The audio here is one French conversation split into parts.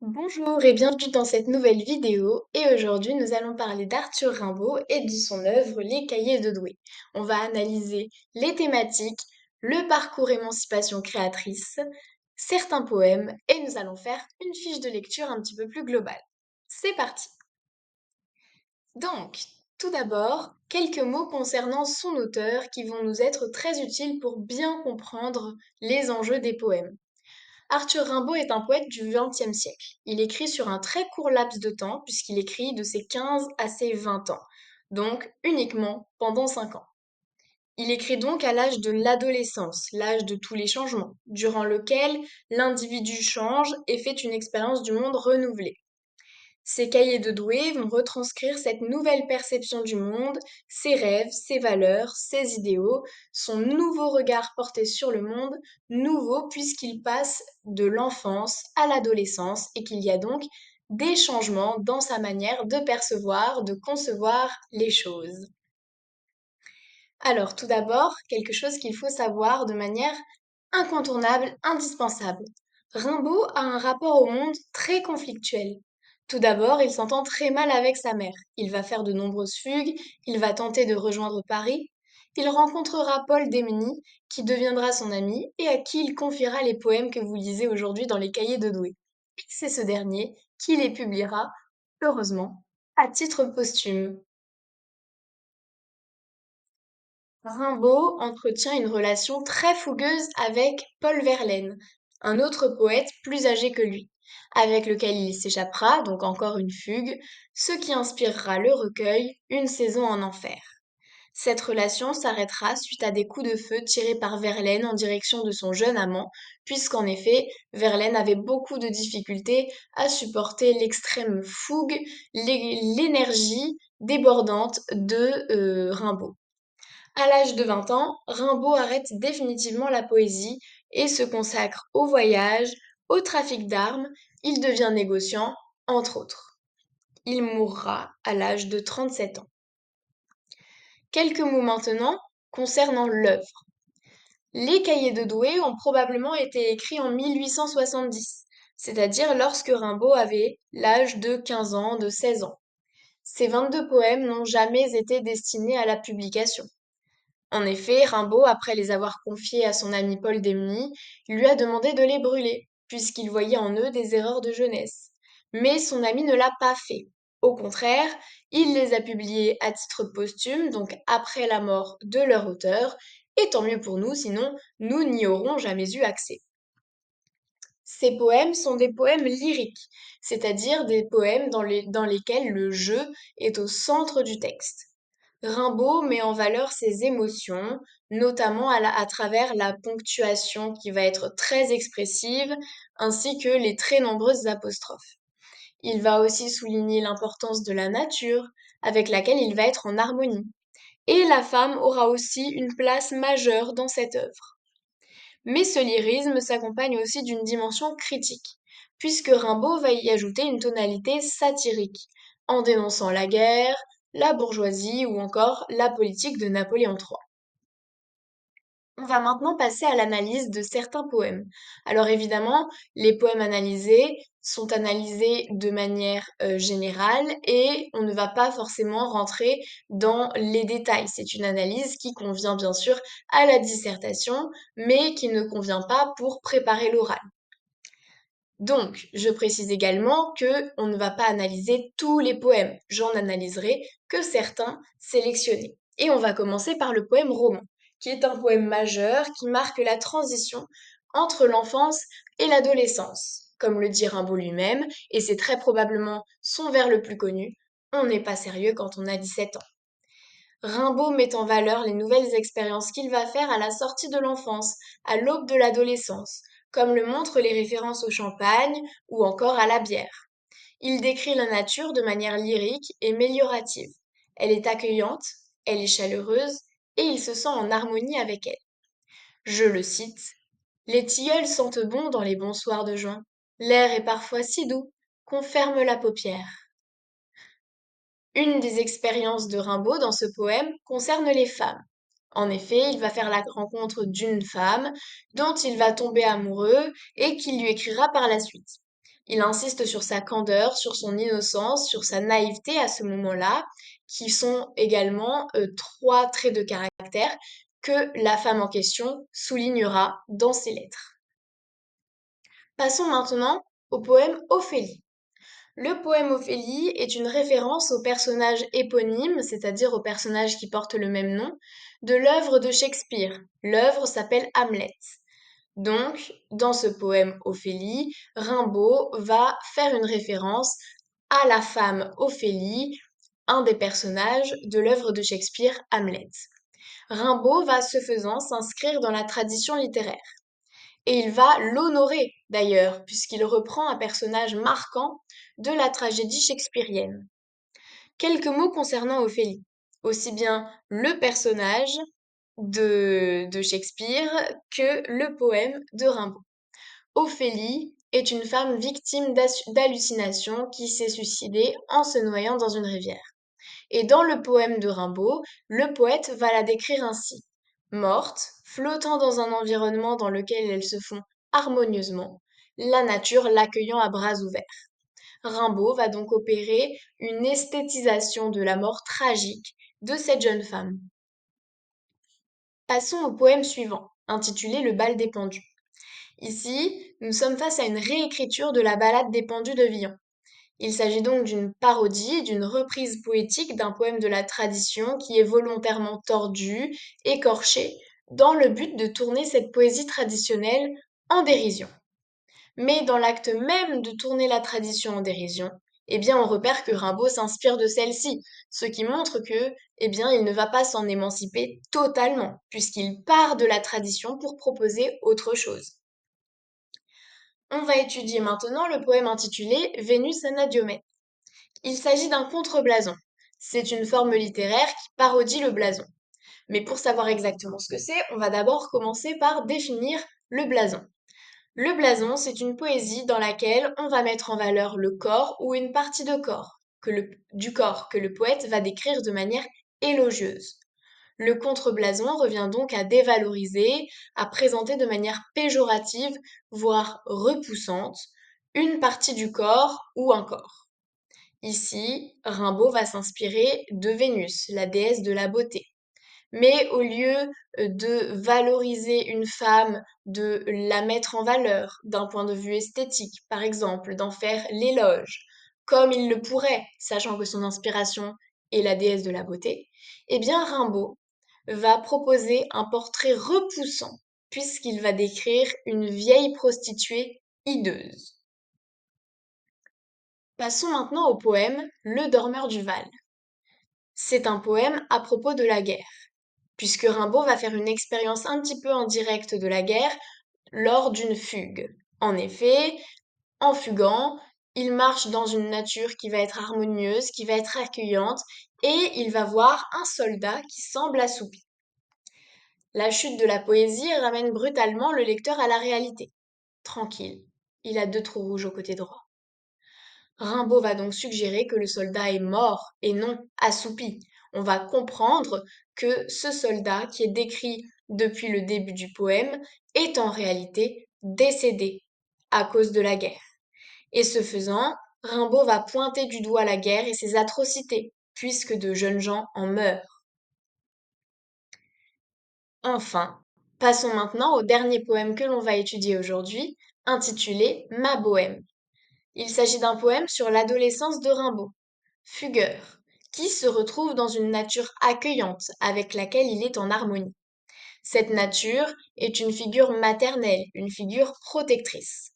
Bonjour et bienvenue dans cette nouvelle vidéo et aujourd'hui nous allons parler d'Arthur Rimbaud et de son œuvre Les Cahiers de Douai. On va analyser les thématiques, le parcours émancipation créatrice, certains poèmes et nous allons faire une fiche de lecture un petit peu plus globale. C'est parti! Donc, tout d'abord, quelques mots concernant son auteur qui vont nous être très utiles pour bien comprendre les enjeux des poèmes. Arthur Rimbaud est un poète du XXe siècle. Il écrit sur un très court laps de temps, puisqu'il écrit de ses 15 à ses 20 ans, donc uniquement pendant 5 ans. Il écrit donc à l'âge de l'adolescence, l'âge de tous les changements, durant lequel l'individu change et fait une expérience du monde renouvelée. Ces cahiers de Douai vont retranscrire cette nouvelle perception du monde, ses rêves, ses valeurs, ses idéaux, son nouveau regard porté sur le monde, nouveau puisqu'il passe de l'enfance à l'adolescence et qu'il y a donc des changements dans sa manière de percevoir, de concevoir les choses. Alors, tout d'abord, quelque chose qu'il faut savoir de manière incontournable, indispensable. Rimbaud a un rapport au monde très conflictuel. Tout d'abord, il s'entend très mal avec sa mère. Il va faire de nombreuses fugues, il va tenter de rejoindre Paris. Il rencontrera Paul Démeny, qui deviendra son ami et à qui il confiera les poèmes que vous lisez aujourd'hui dans les cahiers de Douai. Et c'est ce dernier qui les publiera, heureusement, à titre posthume. Rimbaud entretient une relation très fougueuse avec Paul Verlaine, un autre poète plus âgé que lui, avec lequel il s'échappera, donc encore une fugue, ce qui inspirera le recueil Une saison en enfer. Cette relation s'arrêtera suite à des coups de feu tirés par Verlaine en direction de son jeune amant, puisqu'en effet, Verlaine avait beaucoup de difficultés à supporter l'extrême fougue, l'énergie débordante de Rimbaud. À l'âge de 20 ans, Rimbaud arrête définitivement la poésie et se consacre au voyage, au trafic d'armes. Il devient négociant, entre autres. Il mourra à l'âge de 37 ans. Quelques mots maintenant concernant l'œuvre. Les cahiers de Douai ont probablement été écrits en 1870, c'est-à-dire lorsque Rimbaud avait l'âge de 15 ans, de 16 ans. Ces 22 poèmes n'ont jamais été destinés à la publication. En effet, Rimbaud, après les avoir confiés à son ami Paul Démeny, lui a demandé de les brûler, puisqu'il voyait en eux des erreurs de jeunesse. Mais son ami ne l'a pas fait. Au contraire, il les a publiés à titre posthume, donc après la mort de leur auteur, et tant mieux pour nous, sinon nous n'y aurons jamais eu accès. Ces poèmes sont des poèmes lyriques, c'est-à-dire des poèmes dans lesquels le jeu est au centre du texte. Rimbaud met en valeur ses émotions, notamment à travers la ponctuation qui va être très expressive, ainsi que les très nombreuses apostrophes. Il va aussi souligner l'importance de la nature, avec laquelle il va être en harmonie. Et la femme aura aussi une place majeure dans cette œuvre. Mais ce lyrisme s'accompagne aussi d'une dimension critique, puisque Rimbaud va y ajouter une tonalité satirique, en dénonçant la guerre, la bourgeoisie ou encore la politique de Napoléon III. On va maintenant passer à l'analyse de certains poèmes. Alors évidemment, les poèmes analysés sont analysés de manière générale et on ne va pas forcément rentrer dans les détails. C'est une analyse qui convient bien sûr à la dissertation, mais qui ne convient pas pour préparer l'oral. Donc, je précise également que on ne va pas analyser tous les poèmes. J'en analyserai que certains sélectionnés. Et on va commencer par le poème roman, qui est un poème majeur qui marque la transition entre l'enfance et l'adolescence. Comme le dit Rimbaud lui-même, et c'est très probablement son vers le plus connu, on n'est pas sérieux quand on a 17 ans. Rimbaud met en valeur les nouvelles expériences qu'il va faire à la sortie de l'enfance, à l'aube de l'adolescence, comme le montrent les références au champagne ou encore à la bière. Il décrit la nature de manière lyrique et méliorative. Elle est accueillante, elle est chaleureuse, et il se sent en harmonie avec elle. Je le cite. Les tilleuls sentent bon dans les bons soirs de juin. L'air est parfois si doux qu'on ferme la paupière. Une des expériences de Rimbaud dans ce poème concerne les femmes. En effet, il va faire la rencontre d'une femme dont il va tomber amoureux et qui lui écrira par la suite. Il insiste sur sa candeur, sur son innocence, sur sa naïveté à ce moment-là, qui sont également trois traits de caractère que la femme en question soulignera dans ses lettres. Passons maintenant au poème Ophélie. Le poème Ophélie est une référence au personnage éponyme, c'est-à-dire au personnage qui porte le même nom, de l'œuvre de Shakespeare. L'œuvre s'appelle Hamlet. Donc, dans ce poème Ophélie, Rimbaud va faire une référence à la femme Ophélie, un des personnages de l'œuvre de Shakespeare Hamlet. Rimbaud va, ce faisant, s'inscrire dans la tradition littéraire. Et il va l'honorer d'ailleurs, puisqu'il reprend un personnage marquant de la tragédie shakespearienne. Quelques mots concernant Ophélie. Aussi bien le personnage de Shakespeare que le poème de Rimbaud. Ophélie est une femme victime d'hallucinations qui s'est suicidée en se noyant dans une rivière. Et dans le poème de Rimbaud, le poète va la décrire ainsi. Morte, flottant dans un environnement dans lequel elles se font harmonieusement, la nature l'accueillant à bras ouverts. Rimbaud va donc opérer une esthétisation de la mort tragique de cette jeune femme. Passons au poème suivant, intitulé Le bal des pendus. Ici, nous sommes face à une réécriture de la ballade des pendus de Villon. Il s'agit donc d'une parodie, d'une reprise poétique d'un poème de la tradition qui est volontairement tordu, écorché, dans le but de tourner cette poésie traditionnelle en dérision. Mais dans l'acte même de tourner la tradition en dérision, eh bien, on repère que Rimbaud s'inspire de celle-ci, ce qui montre que, eh bien, il ne va pas s'en émanciper totalement, puisqu'il part de la tradition pour proposer autre chose. On va étudier maintenant le poème intitulé Vénus Anadyomène. Il s'agit d'un contre-blason. C'est une forme littéraire qui parodie le blason. Mais pour savoir exactement ce que c'est, on va d'abord commencer par définir le blason. Le blason, c'est une poésie dans laquelle on va mettre en valeur le corps ou une partie de corps, du corps que le poète va décrire de manière élogieuse. Le contre-blason revient donc à dévaloriser, à présenter de manière péjorative, voire repoussante, une partie du corps ou un corps. Ici, Rimbaud va s'inspirer de Vénus, la déesse de la beauté. Mais au lieu de valoriser une femme, de la mettre en valeur d'un point de vue esthétique, par exemple, d'en faire l'éloge, comme il le pourrait, sachant que son inspiration est la déesse de la beauté, eh bien Rimbaud va proposer un portrait repoussant, puisqu'il va décrire une vieille prostituée hideuse. Passons maintenant au poème Le dormeur du Val. C'est un poème à propos de la guerre, puisque Rimbaud va faire une expérience un petit peu en direct de la guerre lors d'une fugue. En effet, en fuguant, il marche dans une nature qui va être harmonieuse, qui va être accueillante, et il va voir un soldat qui semble assoupi. La chute de la poésie ramène brutalement le lecteur à la réalité. Tranquille, il a deux trous rouges au côté droit. Rimbaud va donc suggérer que le soldat est mort et non assoupi. On va comprendre que ce soldat, qui est décrit depuis le début du poème, est en réalité décédé à cause de la guerre. Et ce faisant, Rimbaud va pointer du doigt la guerre et ses atrocités, puisque de jeunes gens en meurent. Enfin, passons maintenant au dernier poème que l'on va étudier aujourd'hui, intitulé Ma Bohème. Il s'agit d'un poème sur l'adolescence de Rimbaud, fugueur, qui se retrouve dans une nature accueillante avec laquelle il est en harmonie. Cette nature est une figure maternelle, une figure protectrice.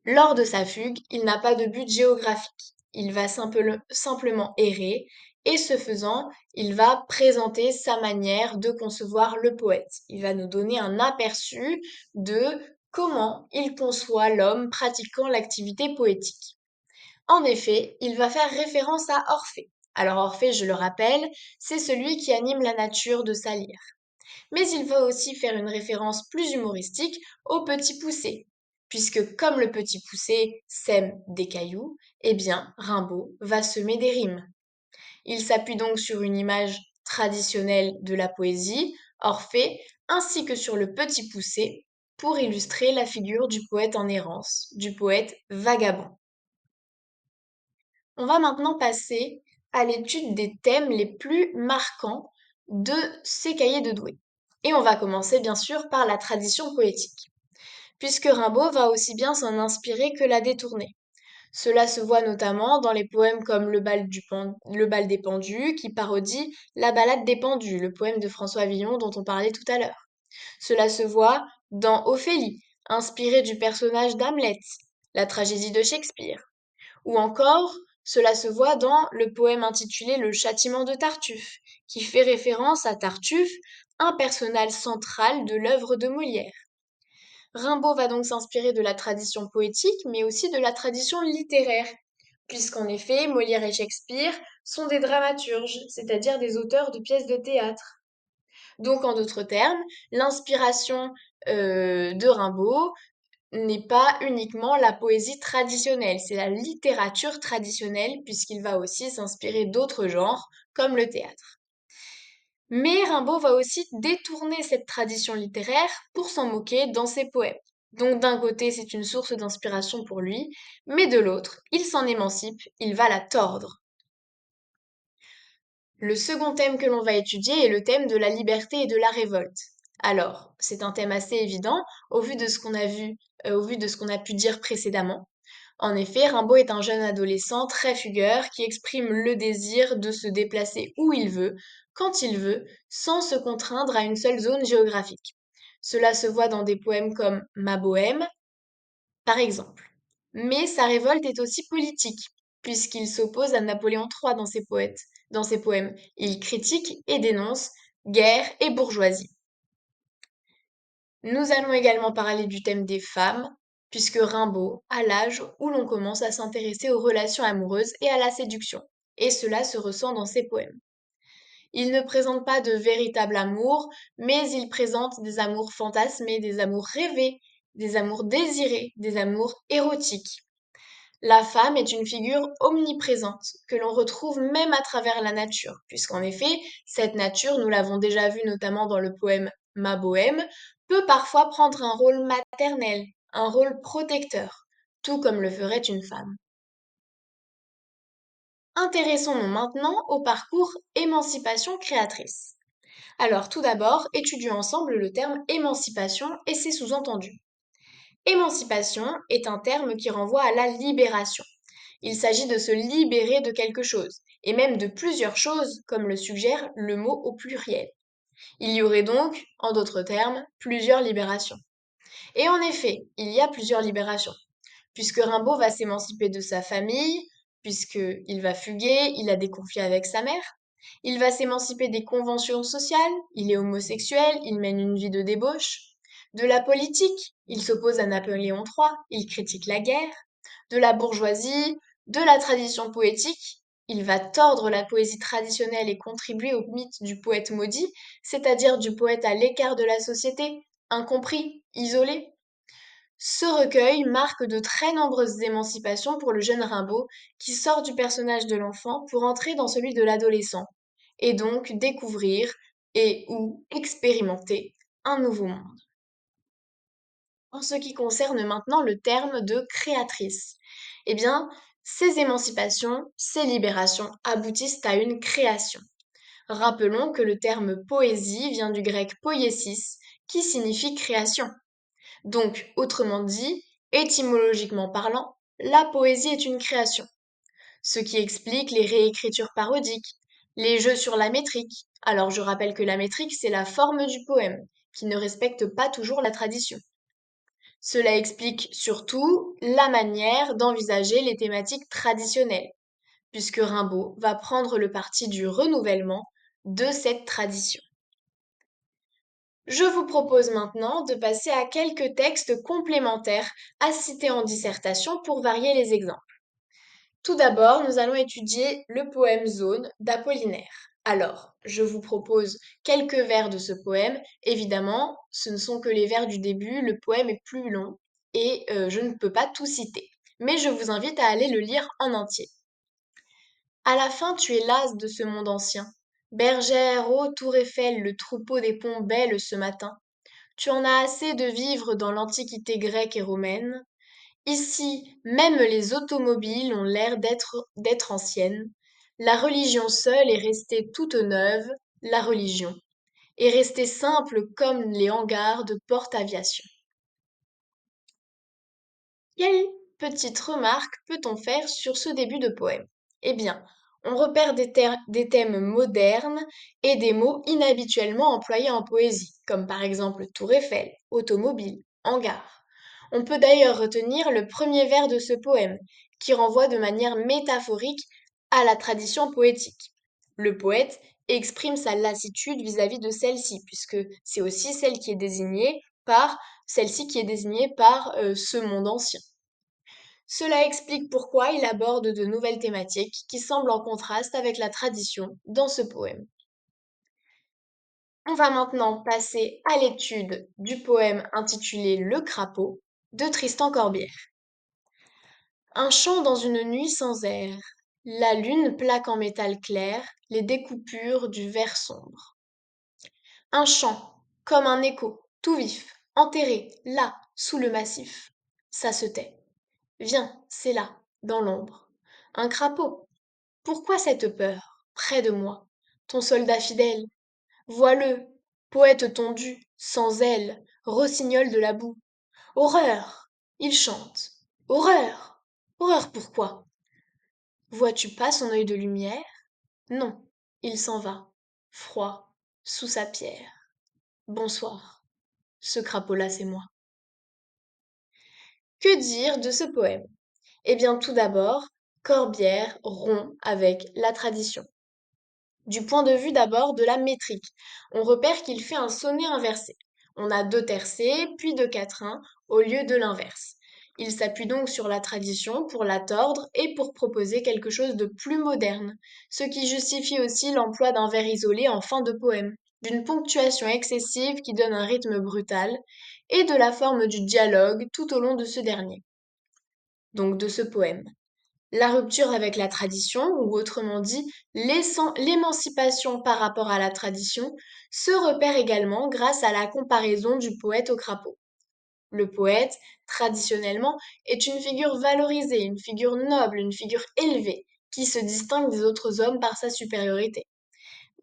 Lors de sa fugue, il n'a pas de but géographique. Il va simplement errer et ce faisant, il va présenter sa manière de concevoir le poète. Il va nous donner un aperçu de comment il conçoit l'homme pratiquant l'activité poétique. En effet, il va faire référence à Orphée. Alors Orphée, je le rappelle, c'est celui qui anime la nature de sa lyre. Mais il va aussi faire une référence plus humoristique au petit poucet, puisque comme le petit poucet sème des cailloux, eh bien Rimbaud va semer des rimes. Il s'appuie donc sur une image traditionnelle de la poésie, Orphée, ainsi que sur le petit poucet pour illustrer la figure du poète en errance, du poète vagabond. On va maintenant passer à l'étude des thèmes les plus marquants de ces cahiers de Douai. Et on va commencer bien sûr par la tradition poétique, puisque Rimbaud va aussi bien s'en inspirer que la détourner. Cela se voit notamment dans les poèmes comme Le bal des pendus, qui parodie La Ballade des pendus, le poème de François Villon dont on parlait tout à l'heure. Cela se voit dans Ophélie, inspiré du personnage d'Hamlet, la tragédie de Shakespeare. Ou encore, cela se voit dans le poème intitulé Le châtiment de Tartuffe, qui fait référence à Tartuffe, un personnage central de l'œuvre de Molière. Rimbaud va donc s'inspirer de la tradition poétique, mais aussi de la tradition littéraire, puisqu'en effet, Molière et Shakespeare sont des dramaturges, c'est-à-dire des auteurs de pièces de théâtre. Donc, en d'autres termes, l'inspiration de Rimbaud n'est pas uniquement la poésie traditionnelle, c'est la littérature traditionnelle, puisqu'il va aussi s'inspirer d'autres genres, comme le théâtre. Mais Rimbaud va aussi détourner cette tradition littéraire pour s'en moquer dans ses poèmes. Donc d'un côté, c'est une source d'inspiration pour lui, mais de l'autre, il s'en émancipe, il va la tordre. Le second thème que l'on va étudier est le thème de la liberté et de la révolte. Alors, c'est un thème assez évident au vu de ce qu'on a vu, au vu de ce qu'on a pu dire précédemment. En effet, Rimbaud est un jeune adolescent très fugueur qui exprime le désir de se déplacer où il veut, quand il veut, sans se contraindre à une seule zone géographique. Cela se voit dans des poèmes comme Ma Bohème, par exemple. Mais sa révolte est aussi politique, puisqu'il s'oppose à Napoléon III dans ses poèmes. Il critique et dénonce guerre et bourgeoisie. Nous allons également parler du thème des femmes, puisque Rimbaud a l'âge où l'on commence à s'intéresser aux relations amoureuses et à la séduction, et cela se ressent dans ses poèmes. Il ne présente pas de véritable amour, mais il présente des amours fantasmés, des amours rêvés, des amours désirés, des amours érotiques. La femme est une figure omniprésente que l'on retrouve même à travers la nature, puisqu'en effet, cette nature, nous l'avons déjà vu notamment dans le poème Ma Bohème, peut parfois prendre un rôle maternel, un rôle protecteur, tout comme le ferait une femme. Intéressons-nous maintenant au parcours émancipation créatrice. Alors tout d'abord, étudions ensemble le terme émancipation et ses sous-entendus. Émancipation est un terme qui renvoie à la libération. Il s'agit de se libérer de quelque chose, et même de plusieurs choses, comme le suggère le mot au pluriel. Il y aurait donc, en d'autres termes, plusieurs libérations. Et en effet, il y a plusieurs libérations, puisque Rimbaud va s'émanciper de sa famille, puisqu'il va fuguer, il a des conflits avec sa mère. Il va s'émanciper des conventions sociales, il est homosexuel, il mène une vie de débauche. De la politique, il s'oppose à Napoléon III, il critique la guerre. De la bourgeoisie, de la tradition poétique, il va tordre la poésie traditionnelle et contribuer au mythe du poète maudit, c'est-à-dire du poète à l'écart de la société, incompris, isolé. Ce recueil marque de très nombreuses émancipations pour le jeune Rimbaud, qui sort du personnage de l'enfant pour entrer dans celui de l'adolescent, et donc découvrir et ou expérimenter un nouveau monde. En ce qui concerne maintenant le terme de créatrice, eh bien, ces émancipations, ces libérations aboutissent à une création. Rappelons que le terme poésie vient du grec poiesis, qui signifie création. Donc, autrement dit, étymologiquement parlant, la poésie est une création, ce qui explique les réécritures parodiques, les jeux sur la métrique. Alors, je rappelle que la métrique, c'est la forme du poème, qui ne respecte pas toujours la tradition. Cela explique surtout la manière d'envisager les thématiques traditionnelles, puisque Rimbaud va prendre le parti du renouvellement de cette tradition. Je vous propose maintenant de passer à quelques textes complémentaires à citer en dissertation pour varier les exemples. Tout d'abord, nous allons étudier le poème Zone d'Apollinaire. Alors, je vous propose quelques vers de ce poème. Évidemment, ce ne sont que les vers du début, le poème est plus long et je ne peux pas tout citer. Mais je vous invite à aller le lire en entier. À la fin, tu es lasse de ce monde ancien. Bergère, ô tour Eiffel, le troupeau des pompes belle ce matin. Tu en as assez de vivre dans l'Antiquité grecque et romaine. Ici, même les automobiles ont l'air d'être anciennes. La religion seule est restée toute neuve, la religion, est restée simple comme les hangars de Porte Aviation. Quelle petite remarque peut-on faire sur ce début de poème? Eh bien, on repère des thèmes modernes et des mots inhabituellement employés en poésie, comme par exemple Tour Eiffel, automobile, hangar. On peut d'ailleurs retenir le premier vers de ce poème, qui renvoie de manière métaphorique à la tradition poétique. Le poète exprime sa lassitude vis-à-vis de celle-ci, puisque c'est aussi celle-ci qui est désignée par ce monde ancien. Cela explique pourquoi il aborde de nouvelles thématiques qui semblent en contraste avec la tradition dans ce poème. On va maintenant passer à l'étude du poème intitulé Le crapaud de Tristan Corbière. Un chant dans une nuit sans air. La lune plaque en métal clair les découpures du verre sombre. Un chant, comme un écho, tout vif, enterré, là, sous le massif. Ça se tait. Viens, c'est là, dans l'ombre. Un crapaud. Pourquoi cette peur, près de moi, ton soldat fidèle? Vois-le, poète tondu, sans aile, rossignol de la boue. Horreur! Il chante. Horreur! Horreur pourquoi? Vois-tu pas son œil de lumière? Non, il s'en va, froid, sous sa pierre. Bonsoir, ce crapaud-là, c'est moi. Que dire de ce poème? Eh bien, tout d'abord, Corbière rompt avec la tradition. Du point de vue d'abord de la métrique, on repère qu'il fait un sonnet inversé. On a deux tercets, puis deux quatrains, au lieu de l'inverse. Il s'appuie donc sur la tradition pour la tordre et pour proposer quelque chose de plus moderne, ce qui justifie aussi l'emploi d'un vers isolé en fin de poème, d'une ponctuation excessive qui donne un rythme brutal, et de la forme du dialogue tout au long de ce dernier, donc de ce poème. La rupture avec la tradition, ou autrement dit, l'émancipation par rapport à la tradition, se repère également grâce à la comparaison du poète au crapaud. Le poète, traditionnellement, est une figure valorisée, une figure noble, une figure élevée, qui se distingue des autres hommes par sa supériorité.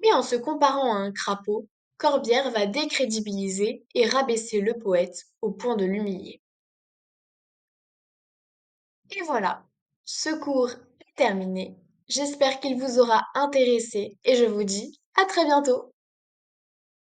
Mais en se comparant à un crapaud, Corbière va décrédibiliser et rabaisser le poète au point de l'humilier. Et voilà, ce cours est terminé. J'espère qu'il vous aura intéressé et je vous dis à très bientôt.